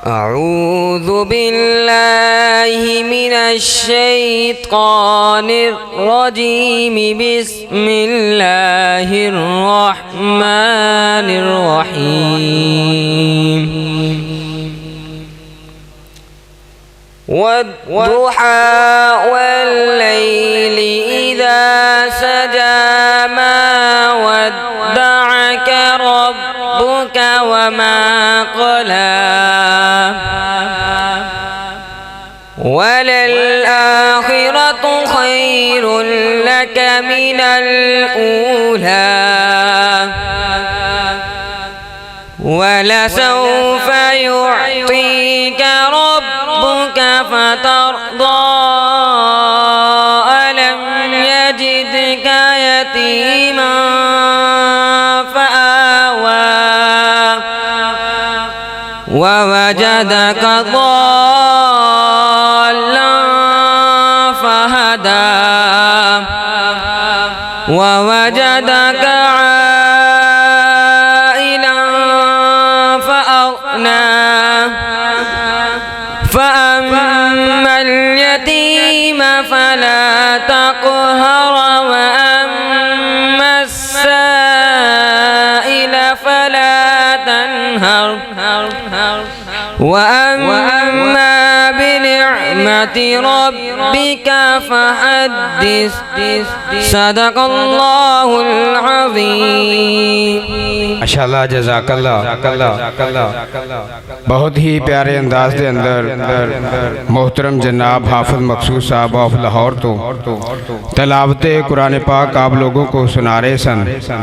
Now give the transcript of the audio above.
أعوذ بالله من الشيطان الرجيم. بسم الله الرحمن الرحيم. والضحى والليل إذا سجى ما ودعك ربك وما قلى وللآخرة خير لك من الأولى ولسوف يعطيك ربك فترضى. ألم يجدك يتيما فآوى ووجدك ضالا فهدى ووجدك عائلا فأغنى. فأما اليتيم فلا تقهر وأما السائل فلا تنهر وأما بنعمة ربك فحدث. صدق الله العظيم. माशाअल्लाह, जज़ाकल्लाह। बहुत ही प्यारे अंदाज के अंदर मोहतरम जनाब हाफिज मकसूद साहब ऑफ लाहौर तो तलावत कुरान पाक आप लोगों को सुना रहे सन।